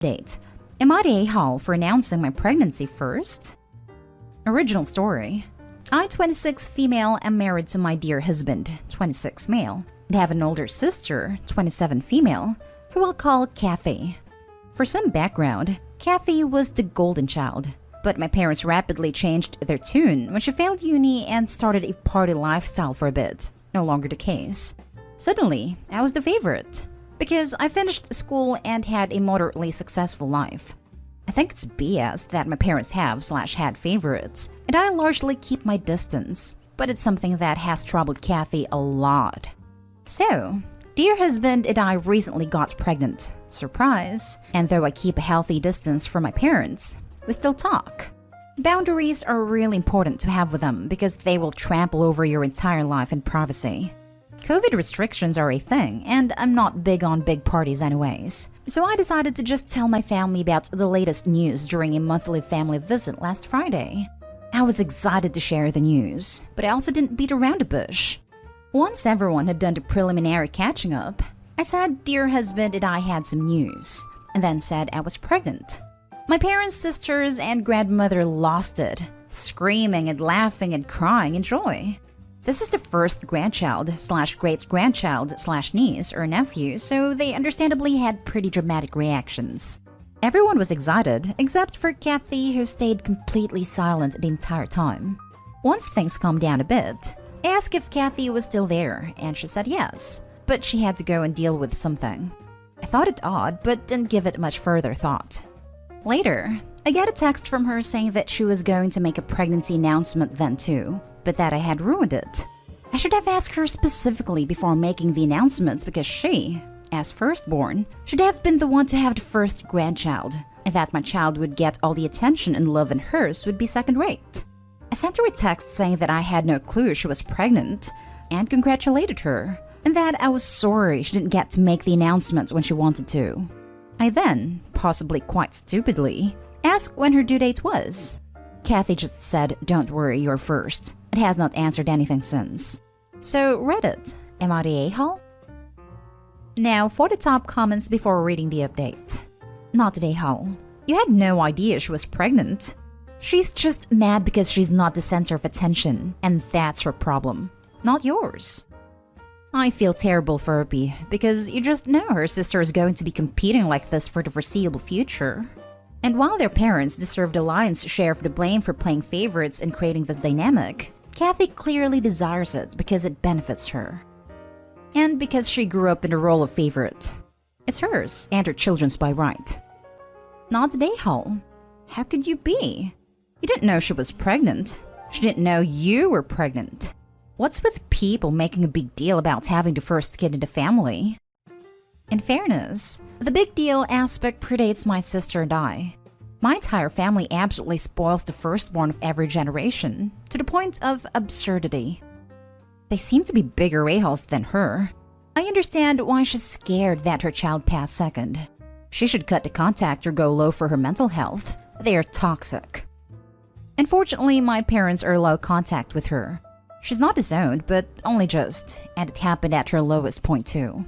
Date. Am I the a-hole for announcing my pregnancy first? Original story. I, 26 female, am married to my dear husband, 26 male, and have an older sister, 27 female, who I'll call Kathy. For some background, Kathy was the golden child, but my parents rapidly changed their tune when she failed uni and started a party lifestyle for a bit. No longer the case. Suddenly, I was the favorite, because I finished school and had a moderately successful life. I think it's BS that my parents have/had favorites, and I largely keep my distance, but it's something that has troubled Kathy a lot. So, dear husband and I recently got pregnant. Surprise. And though I keep a healthy distance from my parents, we still talk. Boundaries are really important to have with them because they will trample over your entire life in privacy. COVID restrictions are a thing, and I'm not big on big parties anyways. So I decided to just tell my family about the latest news during a monthly family visit last Friday. I was excited to share the news, but I also didn't beat around the bush. Once everyone had done the preliminary catching up, I said dear husband and I had some news, and then said I was pregnant. My parents, sisters, and grandmother lost it, screaming and laughing and crying in joy. This is the first grandchild/great-grandchild/niece or nephew, so they understandably had pretty dramatic reactions. Everyone was excited, except for Kathy, who stayed completely silent the entire time. Once things calmed down a bit, I asked if Kathy was still there, and she said yes, but she had to go and deal with something. I thought it odd, but didn't give it much further thought. Later, I got a text from her saying that she was going to make a pregnancy announcement then too, but that I had ruined it. I should have asked her specifically before making the announcements because she, as firstborn, should have been the one to have the first grandchild, and that my child would get all the attention and love and hers would be second-rate. I sent her a text saying that I had no clue she was pregnant, and congratulated her, and that I was sorry she didn't get to make the announcements when she wanted to. I then, possibly quite stupidly, asked when her due date was. Kathy just said, "Don't worry, you're first." It has not answered anything since. So Reddit, am I the a-hole? Now for the top comments before reading the update. Not the a-hole. You had no idea she was pregnant. She's just mad because she's not the center of attention, and that's her problem, not yours. I feel terrible for Opie, because you just know her sister is going to be competing like this for the foreseeable future. And while their parents deserve the lion's share of the blame for playing favorites and creating this dynamic, Kathy clearly desires it because it benefits her. And because she grew up in the role of favorite. It's hers and her children's by right. Not the a-hole. How could you be? You didn't know she was pregnant. She didn't know you were pregnant. What's with people making a big deal about having the first kid in the family? In fairness, the big deal aspect predates my sister and I. My entire family absolutely spoils the firstborn of every generation, to the point of absurdity. They seem to be bigger a-holes than her. I understand why she's scared that her child passed second. She should cut the contact or go low for her mental health. They are toxic. Unfortunately, my parents are low contact with her. She's not disowned, but only just, and it happened at her lowest point too.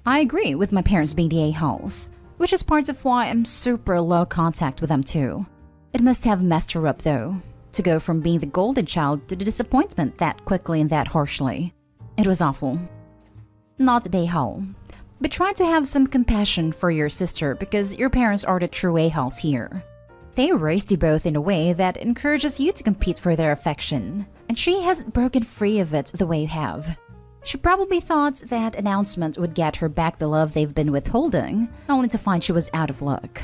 I agree with my parents being the a-holes, which is part of why I'm super low contact with them too. It must have messed her up though, to go from being the golden child to the disappointment that quickly and that harshly. It was awful. Not the a-hole, but try to have some compassion for your sister because your parents are the true a-holes here. They raised you both in a way that encourages you to compete for their affection, and she hasn't broken free of it the way you have. She probably thought that announcement would get her back the love they've been withholding, only to find she was out of luck.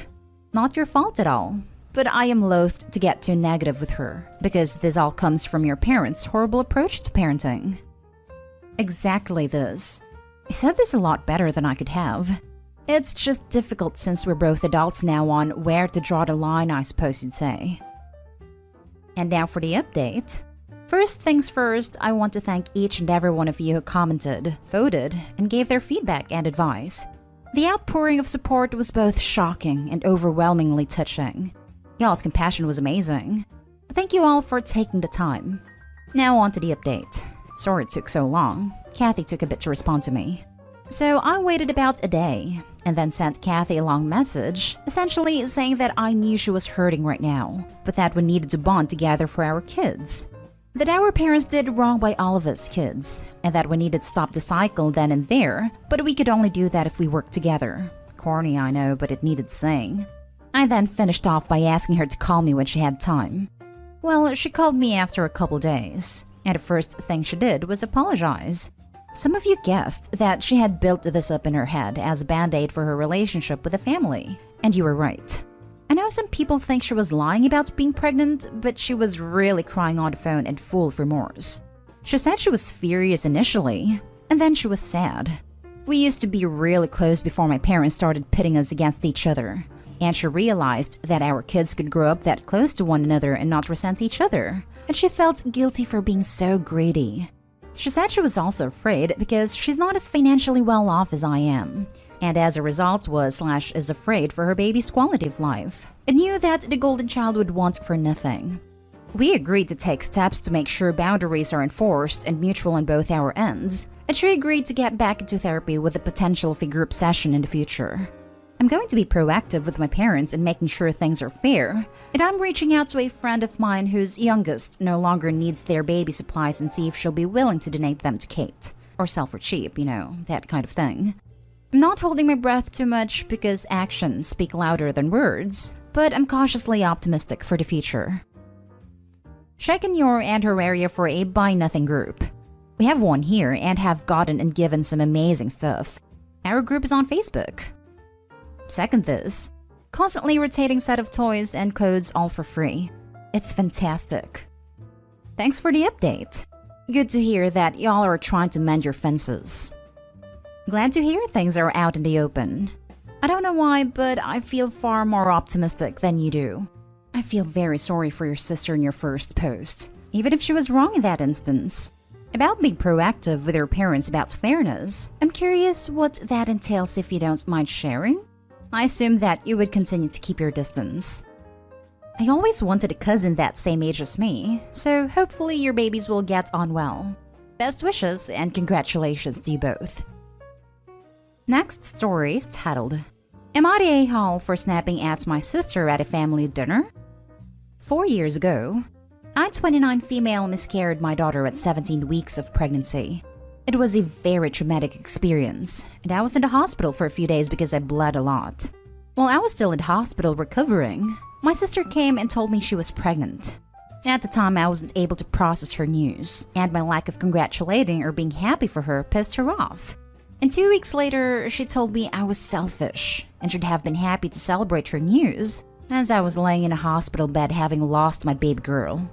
Not your fault at all, but I am loath to get too negative with her, because this all comes from your parents' horrible approach to parenting. Exactly this. I said this a lot better than I could have. It's just difficult since we're both adults now on where to draw the line, I suppose you'd say. And now for the update. First things first, I want to thank each and every one of you who commented, voted, and gave their feedback and advice. The outpouring of support was both shocking and overwhelmingly touching. Y'all's compassion was amazing. Thank you all for taking the time. Now on to the update. Sorry it took so long. Kathy took a bit to respond to me. So I waited about a day, and then sent Kathy a long message, essentially saying that I knew she was hurting right now, but that we needed to bond together for our kids. That our parents did wrong by all of us kids, and that we needed to stop the cycle then and there, but we could only do that if we worked together. Corny, I know, but it needed saying. I then finished off by asking her to call me when she had time. Well, she called me after a couple days, and the first thing she did was apologize. Some of you guessed that she had built this up in her head as a band-aid for her relationship with the family, and you were right. I know some people think she was lying about being pregnant, but she was really crying on the phone and full of remorse. She said she was furious initially, and then she was sad. We used to be really close before my parents started pitting us against each other, and she realized that our kids could grow up that close to one another and not resent each other, and she felt guilty for being so greedy. She said she was also afraid because she's not as financially well off as I am, and as a result is afraid for her baby's quality of life, and knew that the golden child would want for nothing. We agreed to take steps to make sure boundaries are enforced and mutual on both our ends, and she agreed to get back into therapy with the potential of a group session in the future. I'm going to be proactive with my parents in making sure things are fair, and I'm reaching out to a friend of mine whose youngest no longer needs their baby supplies and see if she'll be willing to donate them to Kate. Or sell for cheap, that kind of thing. I'm not holding my breath too much because actions speak louder than words, but I'm cautiously optimistic for the future. Check in your and her area for a Buy Nothing group. We have one here and have gotten and given some amazing stuff. Our group is on Facebook. Second this, constantly rotating set of toys and clothes all for free. It's fantastic. Thanks for the update. Good to hear that y'all are trying to mend your fences. Glad to hear things are out in the open. I don't know why, but I feel far more optimistic than you do. I feel very sorry for your sister in your first post, even if she was wrong in that instance. About being proactive with her parents about fairness, I'm curious what that entails if you don't mind sharing? I assume that you would continue to keep your distance. I always wanted a cousin that same age as me, so hopefully your babies will get on well. Best wishes and congratulations to you both. Next story is titled, Am I the a-hole for snapping at my sister at a family dinner? 4 years ago, I, 29 female, miscarried my daughter at 17 weeks of pregnancy. It was a very traumatic experience, and I was in the hospital for a few days because I bled a lot. While I was still in the hospital recovering, my sister came and told me she was pregnant. At the time, I wasn't able to process her news, and my lack of congratulating or being happy for her pissed her off. And 2 weeks later, she told me I was selfish and should have been happy to celebrate her news, as I was laying in a hospital bed having lost my baby girl.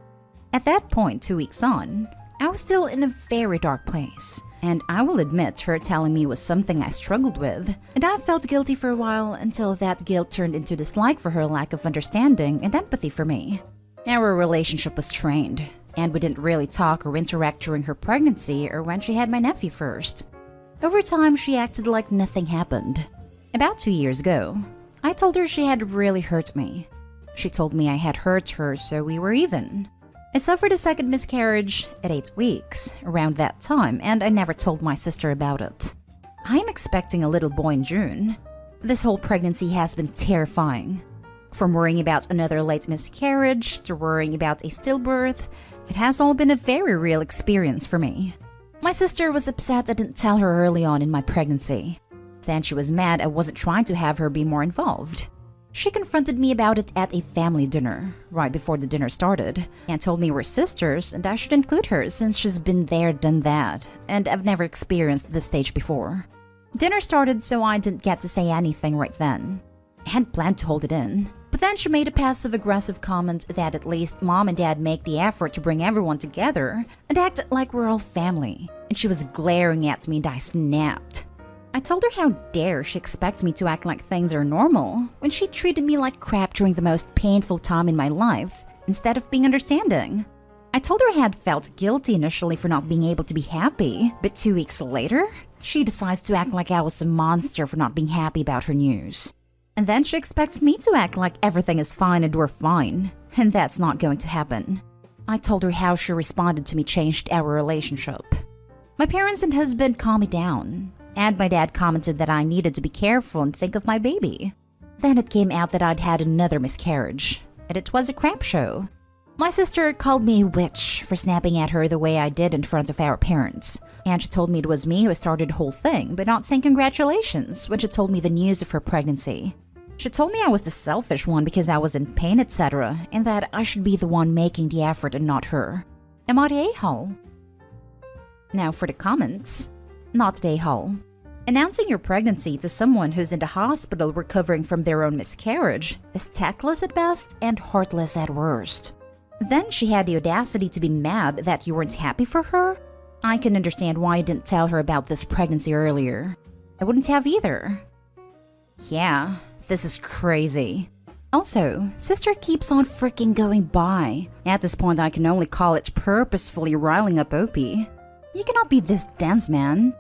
At that point, 2 weeks on, I was still in a very dark place, and I will admit her telling me was something I struggled with, and I felt guilty for a while until that guilt turned into dislike for her lack of understanding and empathy for me. Our relationship was strained, and we didn't really talk or interact during her pregnancy or when she had my nephew first. Over time, she acted like nothing happened. About 2 years ago, I told her she had really hurt me. She told me I had hurt her, so we were even. I suffered a second miscarriage at 8 weeks, around that time, and I never told my sister about it. I am expecting a little boy in June. This whole pregnancy has been terrifying. From worrying about another late miscarriage to worrying about a stillbirth, it has all been a very real experience for me. My sister was upset I didn't tell her early on in my pregnancy. Then she was mad I wasn't trying to have her be more involved. She confronted me about it at a family dinner, right before the dinner started, and told me we're sisters and I should include her since she's been there, done that, and I've never experienced this stage before. Dinner started, so I didn't get to say anything right then. I hadn't planned to hold it in, but then she made a passive-aggressive comment that at least mom and dad make the effort to bring everyone together and act like we're all family, and she was glaring at me and I snapped. I told her how dare she expects me to act like things are normal when she treated me like crap during the most painful time in my life instead of being understanding. I told her I had felt guilty initially for not being able to be happy, but 2 weeks later, she decides to act like I was a monster for not being happy about her news. And then she expects me to act like everything is fine and we're fine, and that's not going to happen. I told her how she responded to me changed our relationship. My parents and husband calmed me down, and my dad commented that I needed to be careful and think of my baby. Then it came out that I'd had another miscarriage, and it was a crap show. My sister called me a witch for snapping at her the way I did in front of our parents, and she told me it was me who started the whole thing, but not saying congratulations when she told me the news of her pregnancy. She told me I was the selfish one because I was in pain, etc., and that I should be the one making the effort and not her. Am I the a-hole? Now for the comments. Not the a-hole. Announcing your pregnancy to someone who's in the hospital recovering from their own miscarriage is tactless at best and heartless at worst. Then she had the audacity to be mad that you weren't happy for her? I can understand why you didn't tell her about this pregnancy earlier. I wouldn't have either. Yeah, this is crazy. Also, sister keeps on freaking going by. At this point, I can only call it purposefully riling up Opie. You cannot be this dense, man.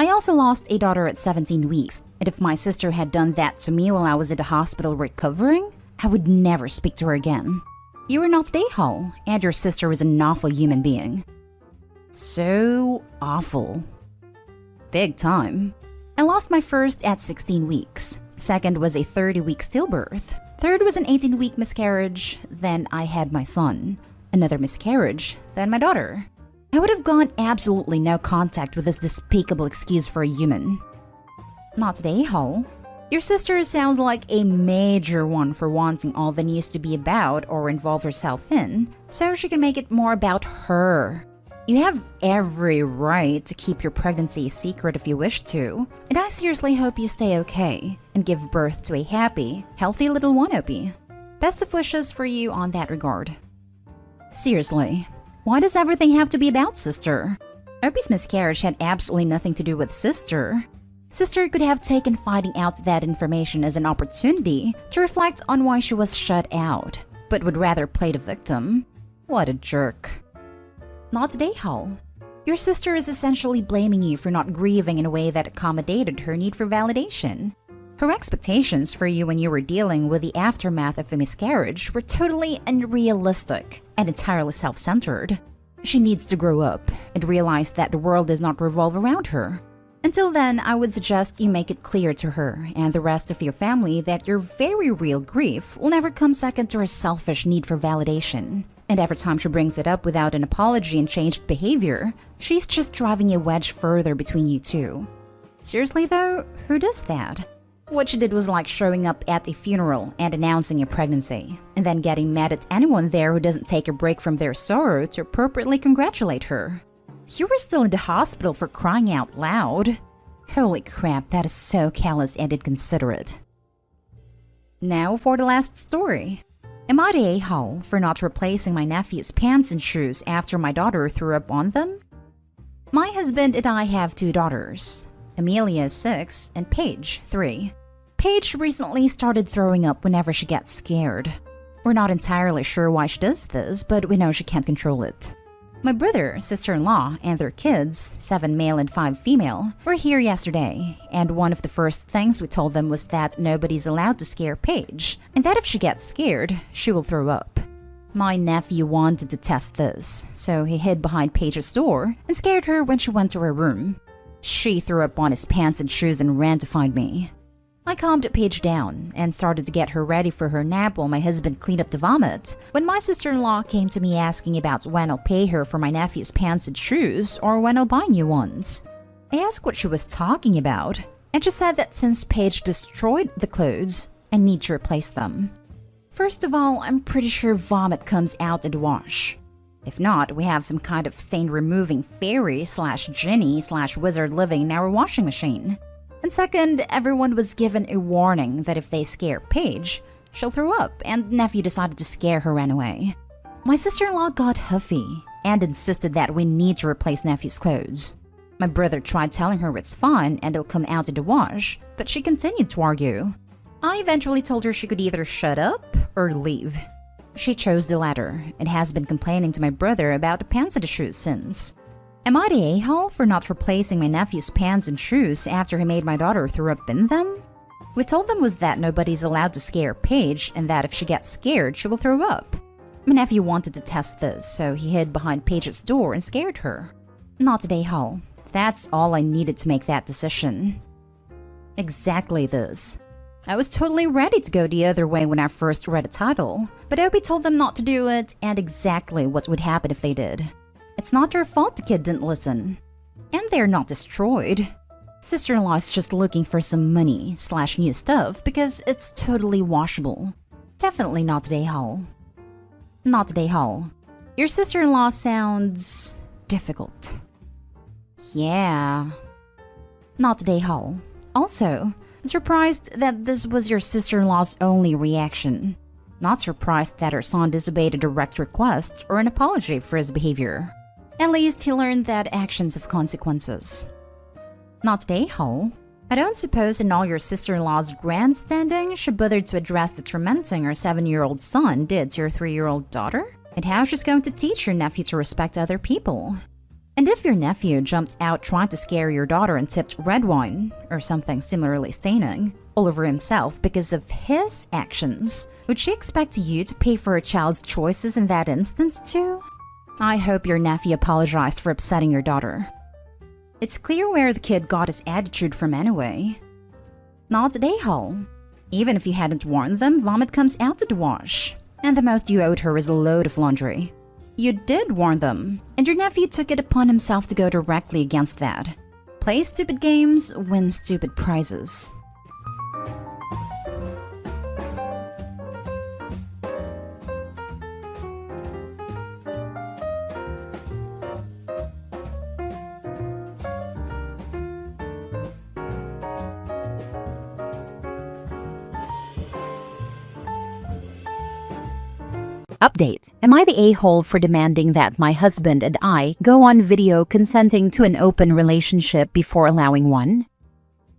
I also lost a daughter at 17 weeks, and if my sister had done that to me while I was in the hospital recovering, I would never speak to her again. You were not the a-hole, and your sister was an awful human being. So awful. Big time. I lost my first at 16 weeks. Second was a 30-week stillbirth. Third was an 18-week miscarriage. Then I had my son. Another miscarriage. Then my daughter. I would have gone absolutely no contact with this despicable excuse for a human. Not the a-hole. Your sister sounds like a major one for wanting all the news to be about or involve herself in, so she can make it more about her. You have every right to keep your pregnancy a secret if you wish to, and I seriously hope you stay okay and give birth to a happy, healthy little one, Opie. Best of wishes for you on that regard. Seriously, why does everything have to be about sister? Opie's miscarriage had absolutely nothing to do with sister. Sister could have taken finding out that information as an opportunity to reflect on why she was shut out, but would rather play the victim. What a jerk. Not the a-hole. Your sister is essentially blaming you for not grieving in a way that accommodated her need for validation. Her expectations for you when you were dealing with the aftermath of a miscarriage were totally unrealistic and entirely self-centered. She needs to grow up and realize that the world does not revolve around her. Until then, I would suggest you make it clear to her and the rest of your family that your very real grief will never come second to her selfish need for validation. And every time she brings it up without an apology and changed behavior, she's just driving a wedge further between you two. Seriously though, who does that? What she did was like showing up at a funeral and announcing a pregnancy, and then getting mad at anyone there who doesn't take a break from their sorrow to appropriately congratulate her. You were still in the hospital for crying out loud. Holy crap, that is so callous and inconsiderate. Now for the last story. Am I the a-hole for not replacing my nephew's pants and shoes after my daughter threw up on them? My husband and I have two daughters. Amelia is 6 and Paige 3. Paige recently started throwing up whenever she gets scared. We're not entirely sure why she does this, but we know she can't control it. My brother, sister-in-law, and their kids, 7 male and 5 female, were here yesterday, and one of the first things we told them was that nobody's allowed to scare Paige, and that if she gets scared, she will throw up. My nephew wanted to test this, so he hid behind Paige's door and scared her when she went to her room. She threw up on his pants and shoes and ran to find me. I calmed Paige down and started to get her ready for her nap while my husband cleaned up the vomit, when my sister-in-law came to me asking about when I'll pay her for my nephew's pants and shoes or when I'll buy new ones. I asked what she was talking about, and she said that since Paige destroyed the clothes, I need to replace them. First of all, I'm pretty sure vomit comes out in the wash. If not, we have some kind of stain-removing fairy/genie/wizard living in our washing machine. And second, everyone was given a warning that if they scare Paige, she'll throw up, and nephew decided to scare her anyway. My sister-in-law got huffy and insisted that we need to replace nephew's clothes. My brother tried telling her it's fine and it'll come out in the wash, but she continued to argue. I eventually told her she could either shut up or leave. She chose the latter and has been complaining to my brother about the pants and the shoes since. Am I the a-hole for not replacing my nephew's pants and shoes after he made my daughter throw up in them? We told them was that nobody's allowed to scare Paige and that if she gets scared, she will throw up. My nephew wanted to test this, so he hid behind Paige's door and scared her. Not the a-hole. That's all I needed to make that decision. Exactly this. I was totally ready to go the other way when I first read a title, but Obi told them not to do it and exactly what would happen if they did. It's not their fault the kid didn't listen. And they're not destroyed. Sister-in-law is just looking for some money/new stuff because it's totally washable. Definitely not today, Hall. Not today, Hall. Your sister-in-law sounds difficult. Yeah. Not today, Hall. Also, surprised that this was your sister-in-law's only reaction. Not surprised that her son disobeyed a direct request or an apology for his behavior. At least he learned that actions have consequences. Not today, Hall. I don't suppose in all your sister-in-law's grandstanding she bothered to address the tormenting her 7-year-old son did to your 3-year-old daughter? And how she's going to teach your nephew to respect other people? And if your nephew jumped out trying to scare your daughter and tipped red wine, or something similarly staining, all over himself because of his actions, would she expect you to pay for her child's choices in that instance too? I hope your nephew apologized for upsetting your daughter. It's clear where the kid got his attitude from anyway. Not today, Hall. Even if you hadn't warned them, vomit comes out of the wash. And the most you owed her is a load of laundry. You did warn them, and your nephew took it upon himself to go directly against that. Play stupid games, win stupid prizes. Update. Am I the a-hole for demanding that my husband and I go on video consenting to an open relationship before allowing one?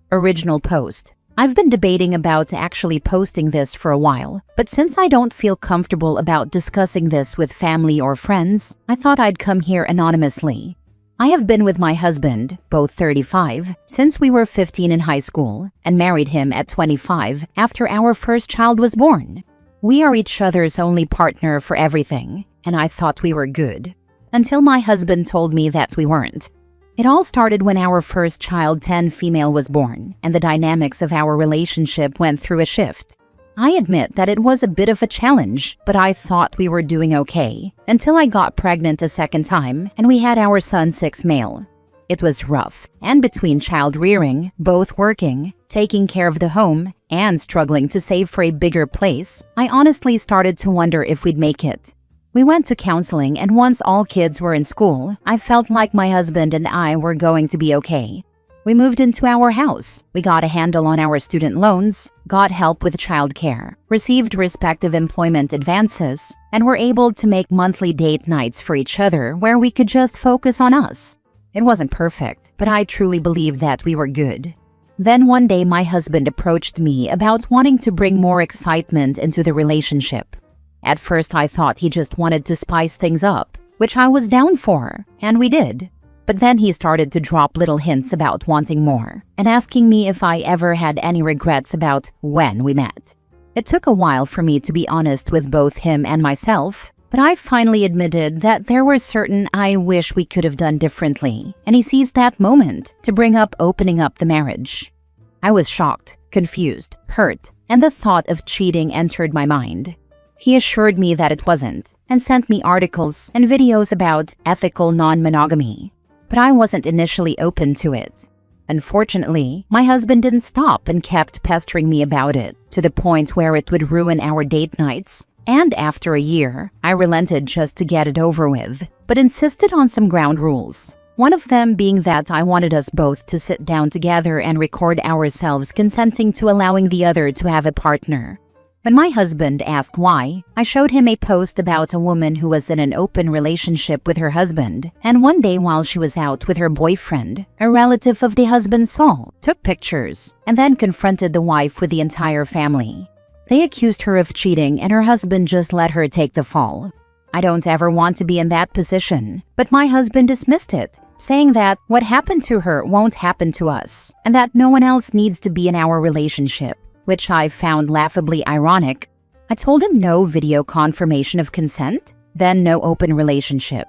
Original post. I've been debating about actually posting this for a while, but since I don't feel comfortable about discussing this with family or friends, I thought I'd come here anonymously. I have been with my husband, both 35, since we were 15 in high school, and married him at 25 after our first child was born. We are each other's only partner for everything, and I thought we were good. Until my husband told me that we weren't. It all started when our first child, 10 female, was born, and the dynamics of our relationship went through a shift. I admit that it was a bit of a challenge, but I thought we were doing okay, until I got pregnant a second time, and we had our son, 6 male. It was rough, and between child rearing, both working, taking care of the home, and struggling to save for a bigger place, I honestly started to wonder if we'd make it. We went to counseling, and once all kids were in school, I felt like my husband and I were going to be okay. We moved into our house, we got a handle on our student loans, got help with childcare, received respective employment advances, and were able to make monthly date nights for each other where we could just focus on us. It wasn't perfect, but I truly believed that we were good. Then one day my husband approached me about wanting to bring more excitement into the relationship. At first I thought he just wanted to spice things up, which I was down for, and we did. But then he started to drop little hints about wanting more, and asking me if I ever had any regrets about when we met. It took a while for me to be honest with both him and myself, but I finally admitted that there were certain I wish we could have done differently, and he seized that moment to bring up opening up the marriage. I was shocked, confused, hurt, and the thought of cheating entered my mind. He assured me that it wasn't, and sent me articles and videos about ethical non-monogamy, but I wasn't initially open to it. Unfortunately, my husband didn't stop and kept pestering me about it, to the point where it would ruin our date nights. And after a year, I relented just to get it over with, but insisted on some ground rules. One of them being that I wanted us both to sit down together and record ourselves consenting to allowing the other to have a partner. When my husband asked why, I showed him a post about a woman who was in an open relationship with her husband, and one day while she was out with her boyfriend, a relative of the husband saw, took pictures, and then confronted the wife with the entire family. They accused her of cheating, and her husband just let her take the fall. I don't ever want to be in that position, but my husband dismissed it, saying that what happened to her won't happen to us, and that no one else needs to be in our relationship, which I found laughably ironic. I told him no video confirmation of consent, then no open relationship.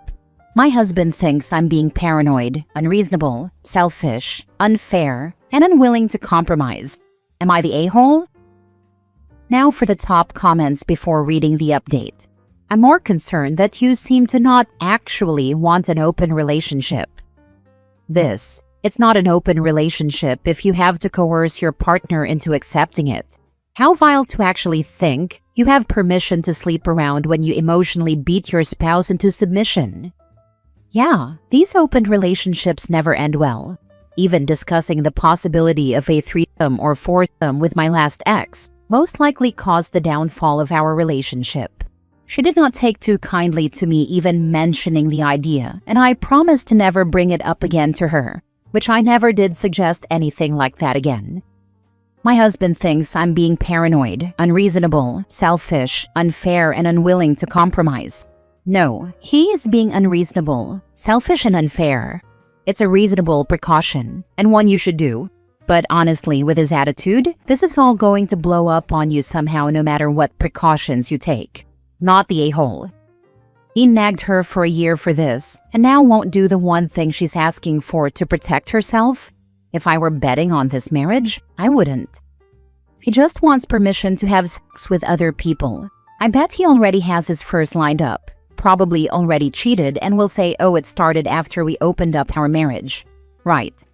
My husband thinks I'm being paranoid, unreasonable, selfish, unfair, and unwilling to compromise. Am I the a-hole? Now for the top comments before reading the update. I'm more concerned that you seem to not actually want an open relationship. It's not an open relationship if you have to coerce your partner into accepting it. How vile to actually think you have permission to sleep around when you emotionally beat your spouse into submission. Yeah, these open relationships never end well. Even discussing the possibility of a threesome or foursome with my last ex most likely caused the downfall of our relationship. She did not take too kindly to me even mentioning the idea, and I promised to never bring it up again to her, which I never did suggest anything like that again. My husband thinks I'm being paranoid, unreasonable, selfish, unfair, and unwilling to compromise. No, he is being unreasonable, selfish, and unfair. It's a reasonable precaution, and one you should do. But honestly, with his attitude, this is all going to blow up on you somehow no matter what precautions you take. Not the a-hole. He nagged her for a year for this, and now won't do the one thing she's asking for to protect herself? If I were betting on this marriage, I wouldn't. He just wants permission to have sex with other people. I bet he already has his first lined up, probably already cheated, and will say, oh, it started after we opened up our marriage. Right.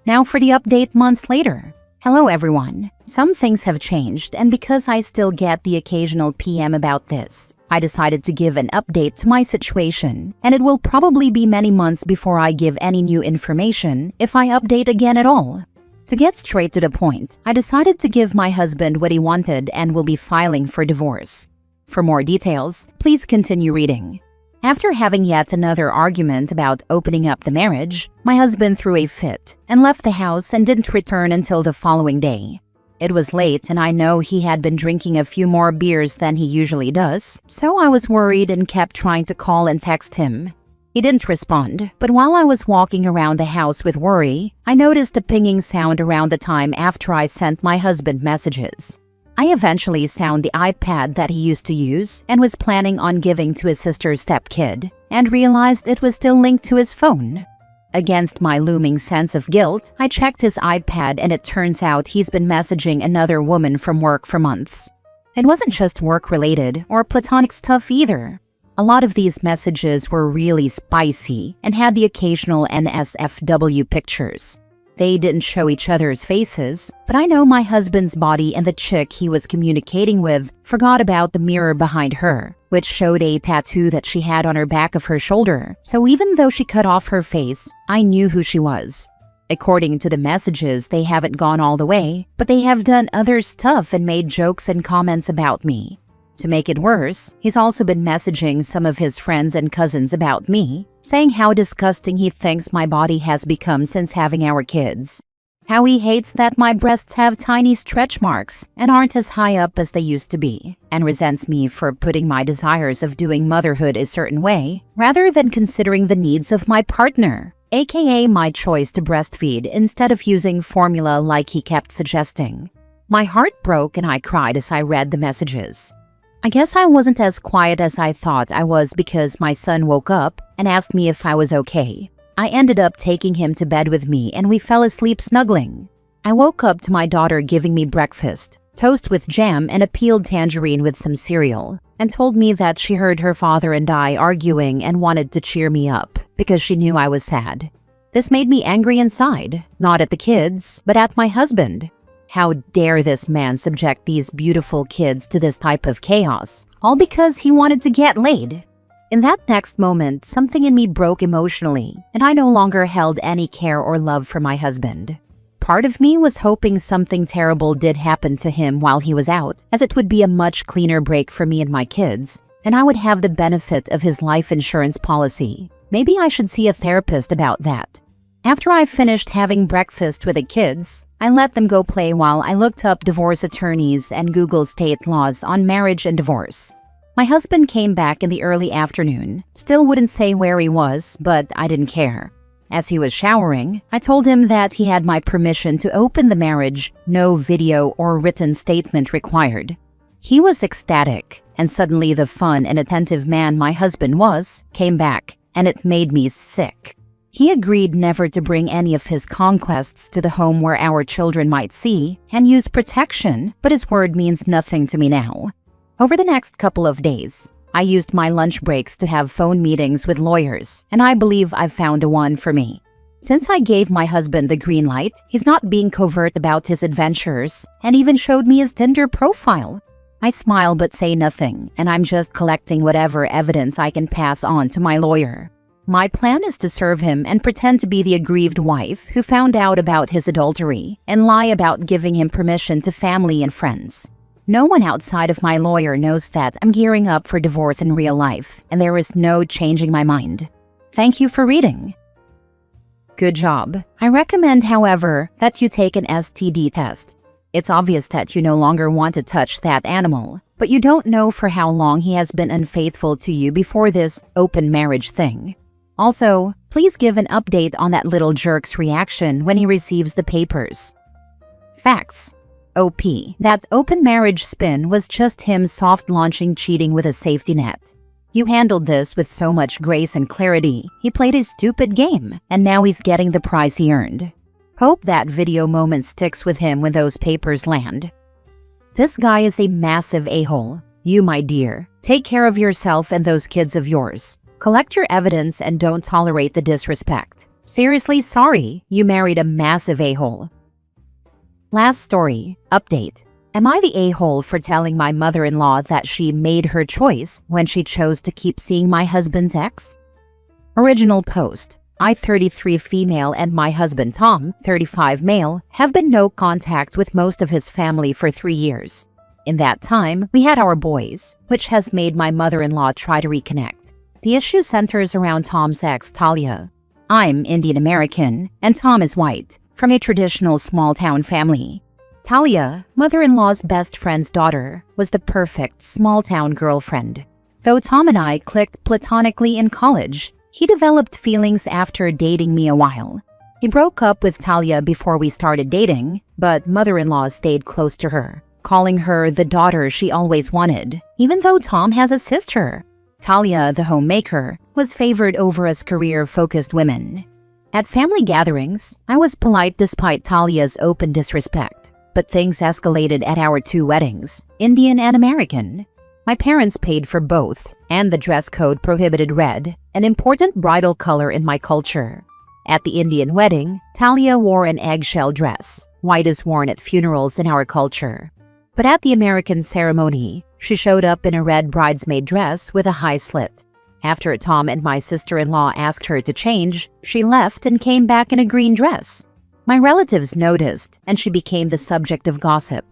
Now for the update months later. Hello everyone. Some things have changed, and because I still get the occasional PM about this, I decided to give an update to my situation, and it will probably be many months before I give any new information if I update again at all. To get straight to the point, I decided to give my husband what he wanted and will be filing for divorce. For more details, please continue reading. After having yet another argument about opening up the marriage, my husband threw a fit and left the house and didn't return until the following day. It was late and I know he had been drinking a few more beers than he usually does, so I was worried and kept trying to call and text him. He didn't respond, but while I was walking around the house with worry, I noticed a pinging sound around the time after I sent my husband messages. I eventually found the iPad that he used to use and was planning on giving to his sister's stepkid, and realized it was still linked to his phone. Against my looming sense of guilt, I checked his iPad and it turns out he's been messaging another woman from work for months. It wasn't just work-related or platonic stuff either. A lot of these messages were really spicy and had the occasional NSFW pictures. They didn't show each other's faces, but I know my husband's body and the chick he was communicating with forgot about the mirror behind her, which showed a tattoo that she had on her back of her shoulder. So even though she cut off her face, I knew who she was. According to the messages, they haven't gone all the way, but they have done other stuff and made jokes and comments about me. To make it worse, he's also been messaging some of his friends and cousins about me, saying how disgusting he thinks my body has become since having our kids. How he hates that my breasts have tiny stretch marks and aren't as high up as they used to be, and resents me for putting my desires of doing motherhood a certain way, rather than considering the needs of my partner, aka my choice to breastfeed instead of using formula like he kept suggesting. My heart broke and I cried as I read the messages. I guess I wasn't as quiet as I thought I was because my son woke up and asked me if I was okay. I ended up taking him to bed with me and we fell asleep snuggling. I woke up to my daughter giving me breakfast, toast with jam and a peeled tangerine with some cereal, and told me that she heard her father and I arguing and wanted to cheer me up because she knew I was sad. This made me angry inside, not at the kids, but at my husband. How dare this man subject these beautiful kids to this type of chaos, all because he wanted to get laid. In that next moment, something in me broke emotionally, and I no longer held any care or love for my husband. Part of me was hoping something terrible did happen to him while he was out, as it would be a much cleaner break for me and my kids, and I would have the benefit of his life insurance policy. Maybe I should see a therapist about that. After I finished having breakfast with the kids, I let them go play while I looked up divorce attorneys and Googled state laws on marriage and divorce. My husband came back in the early afternoon, still wouldn't say where he was, but I didn't care. As he was showering, I told him that he had my permission to open the marriage, no video or written statement required. He was ecstatic, and suddenly the fun and attentive man my husband was came back, and it made me sick. He agreed never to bring any of his conquests to the home where our children might see and use protection, but his word means nothing to me now. Over the next couple of days, I used my lunch breaks to have phone meetings with lawyers, and I believe I've found the one for me. Since I gave my husband the green light, he's not being covert about his adventures and even showed me his Tinder profile. I smile but say nothing, and I'm just collecting whatever evidence I can pass on to my lawyer. My plan is to serve him and pretend to be the aggrieved wife who found out about his adultery and lie about giving him permission to family and friends. No one outside of my lawyer knows that I'm gearing up for divorce in real life, and there is no changing my mind. Thank you for reading. Good job. I recommend, however, that you take an STD test. It's obvious that you no longer want to touch that animal, but you don't know for how long he has been unfaithful to you before this open marriage thing. Also, please give an update on that little jerk's reaction when he receives the papers. Facts. OP. That open marriage spin was just him soft-launching cheating with a safety net. You handled this with so much grace and clarity. He played his stupid game, and now he's getting the prize he earned. Hope that video moment sticks with him when those papers land. This guy is a massive a-hole. You, my dear, take care of yourself and those kids of yours. Collect your evidence and don't tolerate the disrespect. Seriously sorry, you married a massive a-hole. Last story. Update. Am I the a-hole for telling my mother-in-law that she made her choice when she chose to keep seeing my husband's ex? Original post. I, 33 female, and my husband Tom, 35 male, have been no contact with most of his family for 3 years. In that time, we had our boys, which has made my mother-in-law try to reconnect. The issue centers around Tom's ex, Talia. I'm Indian American, and Tom is white, from a traditional small-town family. Talia, mother-in-law's best friend's daughter, was the perfect small-town girlfriend. Though Tom and I clicked platonically in college, he developed feelings after dating me a while. He broke up with Talia before we started dating, but mother-in-law stayed close to her, calling her the daughter she always wanted, even though Tom has a sister. Talia, the homemaker, was favored over us career-focused women. At family gatherings, I was polite despite Talia's open disrespect, but things escalated at our 2 weddings, Indian and American. My parents paid for both, and the dress code prohibited red, an important bridal color in my culture. At the Indian wedding, Talia wore an eggshell dress. White is worn at funerals in our culture. But at the American ceremony, she showed up in a red bridesmaid dress with a high slit. After Tom and my sister-in-law asked her to change, she left and came back in a green dress. My relatives noticed, and she became the subject of gossip.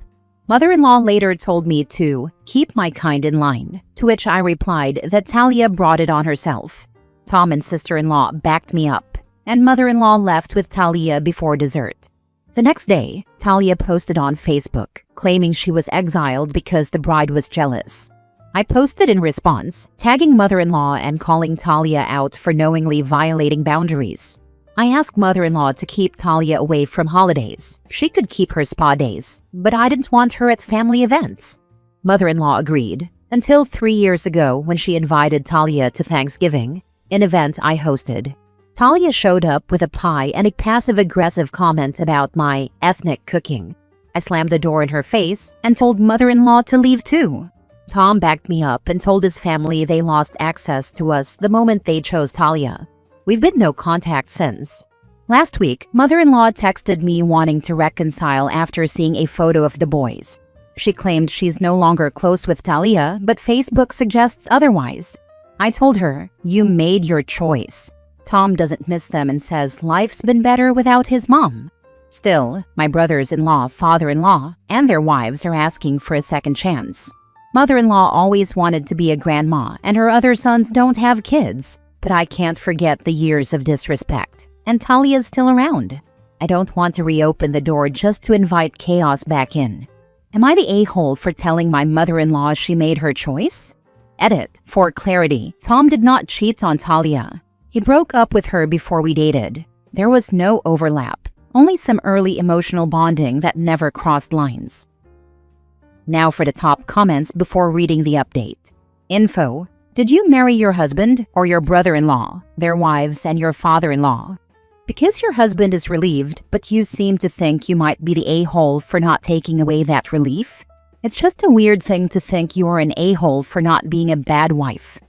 Mother-in-law later told me to keep my kind in line, to which I replied that Talia brought it on herself. Tom and sister-in-law backed me up, and mother-in-law left with Talia before dessert. The next day, Talia posted on Facebook, claiming she was exiled because the bride was jealous. I posted in response, tagging mother-in-law and calling Talia out for knowingly violating boundaries. I asked mother-in-law to keep Talia away from holidays. She could keep her spa days, but I didn't want her at family events. Mother-in-law agreed, until 3 years ago when she invited Talia to Thanksgiving, an event I hosted. Talia showed up with a pie and a passive-aggressive comment about my ethnic cooking. I slammed the door in her face and told mother-in-law to leave too. Tom backed me up and told his family they lost access to us the moment they chose Talia. We've been no contact since. Last week, mother-in-law texted me wanting to reconcile after seeing a photo of the boys. She claimed she's no longer close with Talia, but Facebook suggests otherwise. I told her, you made your choice. Tom doesn't miss them and says life's been better without his mom. Still, my brothers-in-law, father-in-law, and their wives are asking for a second chance. Mother-in-law always wanted to be a grandma, and her other sons don't have kids. But I can't forget the years of disrespect. And Talia's still around. I don't want to reopen the door just to invite chaos back in. Am I the a-hole for telling my mother-in-law she made her choice? Edit. For clarity, Tom did not cheat on Talia. He broke up with her before we dated. There was no overlap, only some early emotional bonding that never crossed lines. Now for the top comments before reading the update. Info. Did you marry your husband or your brother-in-law, their wives, and your father-in-law? Because your husband is relieved, but you seem to think you might be the a-hole for not taking away that relief? It's just a weird thing to think you're an a-hole for not being a bad wife.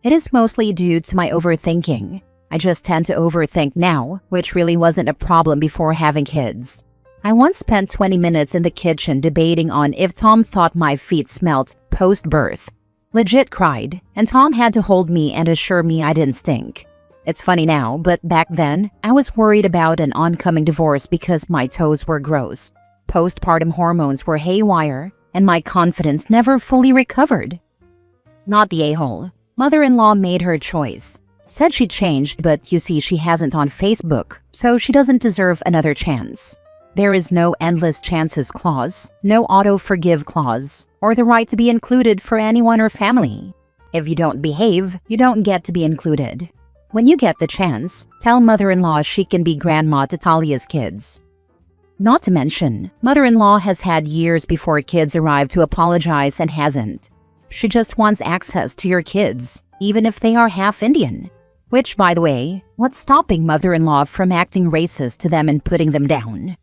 It is mostly due to my overthinking. I just tend to overthink now, which really wasn't a problem before having kids. I once spent 20 minutes in the kitchen debating on if Tom thought my feet smelt post-birth. Legit cried, and Tom had to hold me and assure me I didn't stink. It's funny now, but back then, I was worried about an oncoming divorce because my toes were gross. Postpartum hormones were haywire, and my confidence never fully recovered. Not the a-hole. Mother-in-law made her choice. Said she changed, but you see she hasn't on Facebook, so she doesn't deserve another chance. There is no endless chances clause, no auto-forgive clause, or the right to be included for anyone or family. If you don't behave, you don't get to be included. When you get the chance, tell mother-in-law she can be grandma to Talia's kids. Not to mention, mother-in-law has had years before kids arrive to apologize and hasn't. She just wants access to your kids, even if they are half Indian. Which, by the way, what's stopping mother-in-law from acting racist to them and putting them down?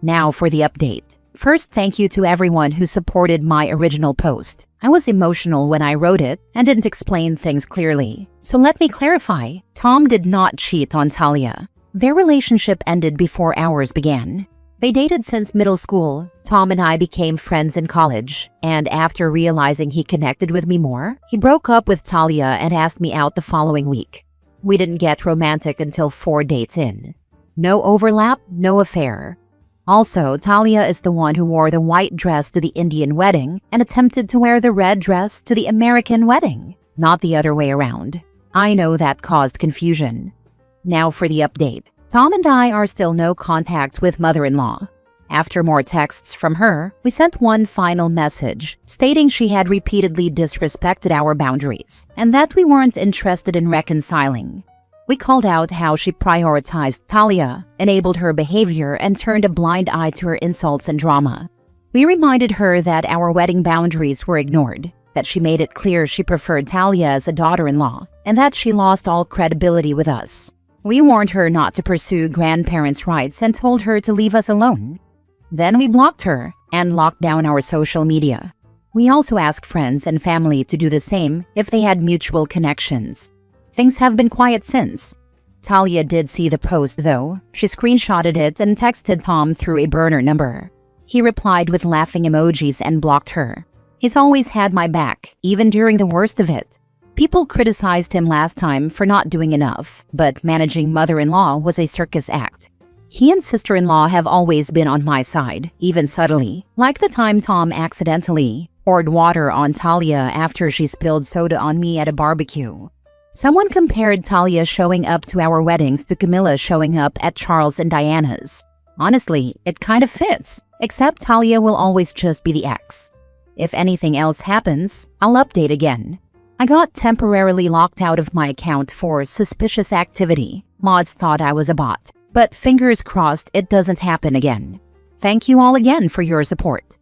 Now for the update. First, thank you to everyone who supported my original post. I was emotional when I wrote it and didn't explain things clearly. So let me clarify. Tom did not cheat on Talia. Their relationship ended before ours began. They dated since middle school. Tom and I became friends in college, and after realizing he connected with me more, he broke up with Talia and asked me out the following week. We didn't get romantic until 4 dates in. No overlap, no affair. Also, Talia is the one who wore the white dress to the Indian wedding and attempted to wear the red dress to the American wedding, not the other way around. I know that caused confusion. Now for the update. Tom and I are still no contact with mother-in-law. After more texts from her, we sent one final message stating she had repeatedly disrespected our boundaries and that we weren't interested in reconciling. We called out how she prioritized Talia, enabled her behavior, and turned a blind eye to her insults and drama. We reminded her that our wedding boundaries were ignored, that she made it clear she preferred Talia as a daughter-in-law, and that she lost all credibility with us. We warned her not to pursue grandparents' rights and told her to leave us alone. Then we blocked her and locked down our social media. We also asked friends and family to do the same if they had mutual connections. Things have been quiet since. Talia did see the post though. She screenshotted it and texted Tom through a burner number. He replied with laughing emojis and blocked her. He's always had my back, even during the worst of it. People criticized him last time for not doing enough, but managing mother-in-law was a circus act. He and sister-in-law have always been on my side, even subtly, like the time Tom accidentally poured water on Talia after she spilled soda on me at a barbecue. Someone compared Talia showing up to our weddings to Camilla showing up at Charles and Diana's. Honestly, it kind of fits, except Talia will always just be the ex. If anything else happens, I'll update again. I got temporarily locked out of my account for suspicious activity. Mods thought I was a bot, but fingers crossed it doesn't happen again. Thank you all again for your support.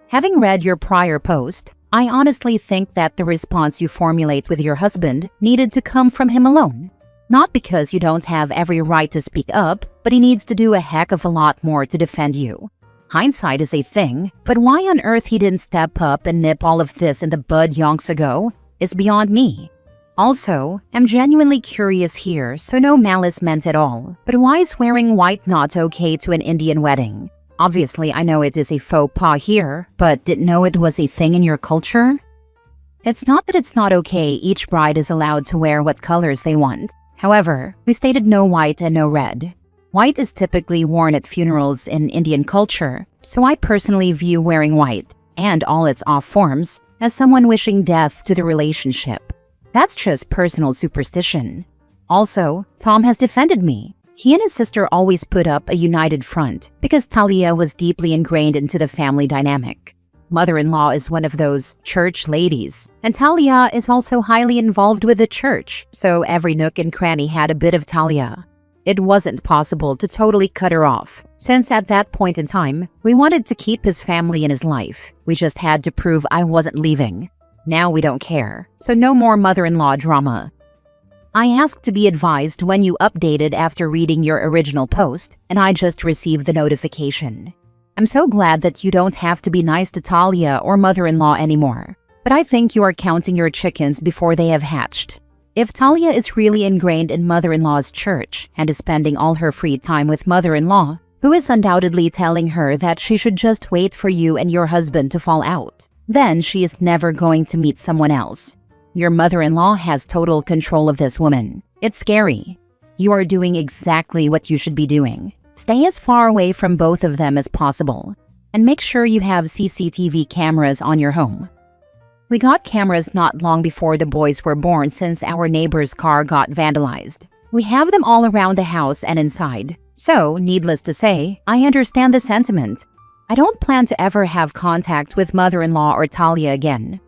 Having read your prior post, I honestly think that the response you formulate with your husband needed to come from him alone. Not because you don't have every right to speak up, but he needs to do a heck of a lot more to defend you. Hindsight is a thing, but why on earth he didn't step up and nip all of this in the bud yonks ago is beyond me. Also, I'm genuinely curious here, so no malice meant at all, but why is wearing white not okay to an Indian wedding? Obviously, I know it is a faux pas here, but didn't know it was a thing in your culture? It's not that it's not okay, each bride is allowed to wear what colors they want. However, we stated no white and no red. White is typically worn at funerals in Indian culture, so I personally view wearing white, and all its off forms, as someone wishing death to the relationship. That's just personal superstition. Also, Tom has defended me. He and his sister always put up a united front because Talia was deeply ingrained into the family dynamic. Mother-in-law is one of those church ladies, and Talia is also highly involved with the church, so every nook and cranny had a bit of Talia. It wasn't possible to totally cut her off, since at that point in time, we wanted to keep his family in his life. We just had to prove I wasn't leaving. Now we don't care, so no more mother-in-law drama. I asked to be advised when you updated after reading your original post, and I just received the notification. I'm so glad that you don't have to be nice to Talia or mother-in-law anymore, but I think you are counting your chickens before they have hatched. If Talia is really ingrained in mother-in-law's church and is spending all her free time with mother-in-law, who is undoubtedly telling her that she should just wait for you and your husband to fall out, then she is never going to meet someone else. Your mother-in-law has total control of this woman. It's scary. You are doing exactly what you should be doing. Stay as far away from both of them as possible, and make sure you have CCTV cameras on your home. We got cameras not long before the boys were born since our neighbor's car got vandalized. We have them all around the house and inside. So, needless to say, I understand the sentiment. I don't plan to ever have contact with mother-in-law or Talia again.